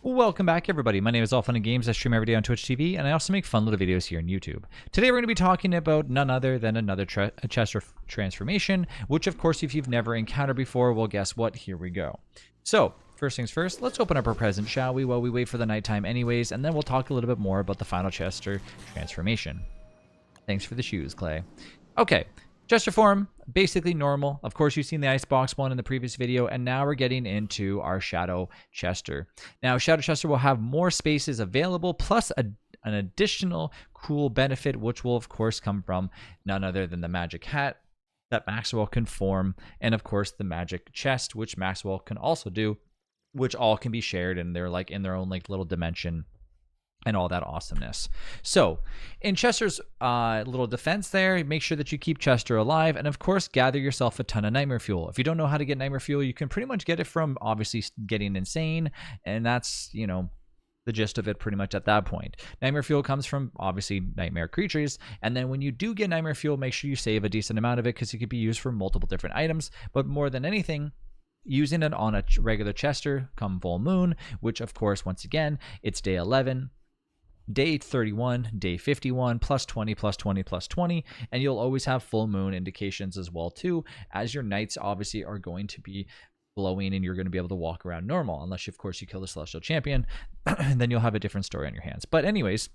Welcome back, everybody. My name is All Fun and Games. I stream every day on Twitch TV, and I also make fun little videos here on YouTube. Today, we're going to be talking about none other than another chest transformation, which, of course, if you've never encountered before, well, guess what? Here we go. So, first things first, let's open up our present, shall we, while we wait for the nighttime anyways, and then we'll talk a little bit more about the final Chester transformation. Thanks for the shoes, Clay. Okay. Chester form, basically normal. Of course, you've seen the icebox one in the previous video, and now we're getting into our Shadow Chester. Now, Shadow Chester will have more spaces available, plus an additional cool benefit, which will, of course, come from none other than the magic hat that Maxwell can form, and, of course, the magic chest, which Maxwell can also do, which all can be shared, and they're like in their own like little dimension and all that awesomeness. So, in Chester's little defense there, make sure that you keep Chester alive, and of course, gather yourself a ton of Nightmare Fuel. If you don't know how to get Nightmare Fuel, you can pretty much get it from, obviously, getting insane, and that's, you know, the gist of it pretty much at that point. Nightmare Fuel comes from, obviously, nightmare creatures, and then when you do get Nightmare Fuel, make sure you save a decent amount of it, because it could be used for multiple different items, but more than anything, using it on a regular Chester come full moon, which, of course, once again, it's day 11, day 31, day 51, plus 20, plus 20, plus 20, and you'll always have full moon indications as well too, as your nights obviously are going to be glowing and you're going to be able to walk around normal, unless of course you kill the Celestial Champion, and then you'll have a different story on your hands. But anyways,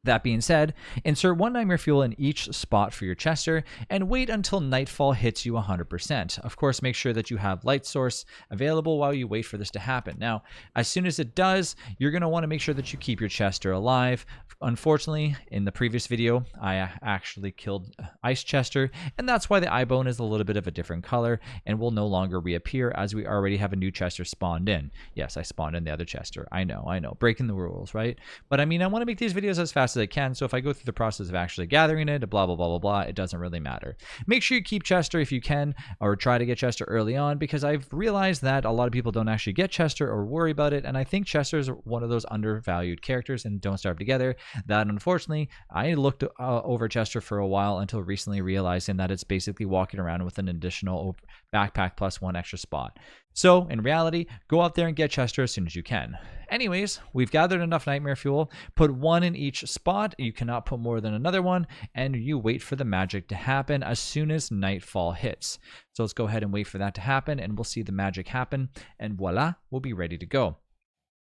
that being said, insert one Nightmare Fuel in each spot for your Chester and wait until nightfall hits you 100%. Of course, make sure that you have light source available while you wait for this to happen. Now, as soon as it does, you're going to want to make sure that you keep your Chester alive. Unfortunately, in the previous video, I actually killed Ice Chester, and that's why the eye bone is a little bit of a different color and will no longer reappear, as we already have a new Chester spawned in. Yes, I spawned in the other Chester. I know. Breaking the rules, right? But I mean, I want to make these videos as fast as I can, so if I go through the process of actually gathering it, blah, blah, blah, blah, blah, it doesn't really matter. Make sure you keep Chester if you can, or try to get Chester early on, because I've realized that a lot of people don't actually get Chester or worry about it, and I think Chester is one of those undervalued characters in Don't Starve Together that, unfortunately, I looked over Chester for a while until recently realizing that it's basically walking around with an additional backpack plus one extra spot. So, in reality, go out there and get Chester as soon as you can. Anyways, we've gathered enough Nightmare Fuel. Put one in each spot. You cannot put more than another one. And you wait for the magic to happen as soon as nightfall hits. So let's go ahead and wait for that to happen, and we'll see the magic happen. And voila, we'll be ready to go.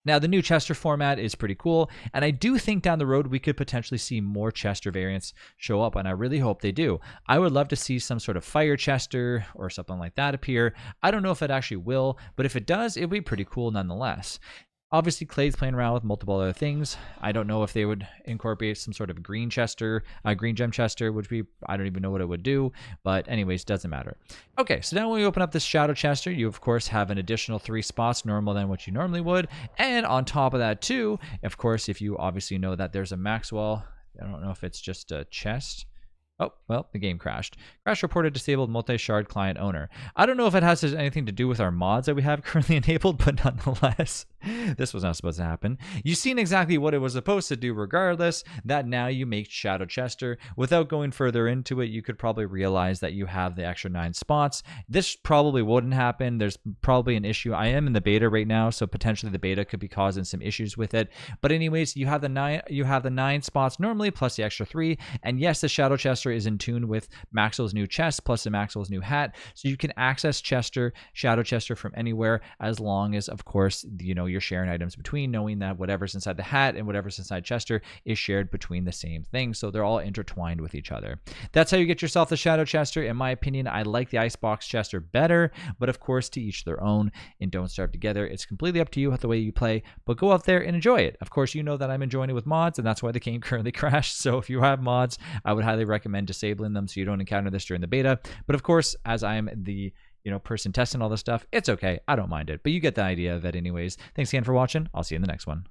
Now, the new Chester format is pretty cool, and I do think down the road we could potentially see more Chester variants show up, and I really hope they do. I would love to see some sort of Fire Chester or something like that appear. I don't know if it actually will, but if it does, it would be pretty cool nonetheless. Obviously, Clay's playing around with multiple other things. I don't know if they would incorporate some sort of green Chester, green gem Chester, which I don't even know what it would do. But anyways, doesn't matter. Okay, so now when we open up this Shadow Chester, you of course have an additional 3 spots normal than what you normally would. And on top of that too, of course, if you obviously know that there's a Maxwell, I don't know if it's just a chest. Oh, well, the game crashed. Crash reported disabled multi-shard client owner. I don't know if it has anything to do with our mods that we have currently enabled, but nonetheless, this was not supposed to happen. You've seen exactly what it was supposed to do regardless, that now you make Shadow Chester. Without going further into it, you could probably realize that you have the extra 9 spots. This probably wouldn't happen. There's probably an issue. I am in the beta right now, so potentially the beta could be causing some issues with it. But anyways, you have the 9 spots normally, plus the extra 3. And yes, the Shadow Chester is in tune with Maxwell's new chest plus the Maxwell's new hat, so you can access Shadow Chester from anywhere, as long as, of course, you know, you're sharing items between, knowing that whatever's inside the hat and whatever's inside Chester is shared between the same thing, so they're all intertwined with each other. That's how you get yourself the Shadow Chester. In my opinion, I like the Icebox Chester better, but of course, to each their own. And Don't Starve Together, it's completely up to you the way you play, but go out there and enjoy it. Of course, you know that I'm enjoying it with mods, and that's why the game currently crashed. So if you have mods, I would highly recommend disabling them so you don't encounter this during the beta. But of course, as I'm the person testing all this stuff, it's okay. I don't mind it. But you get the idea of it anyways. Thanks again for watching. I'll see you in the next one.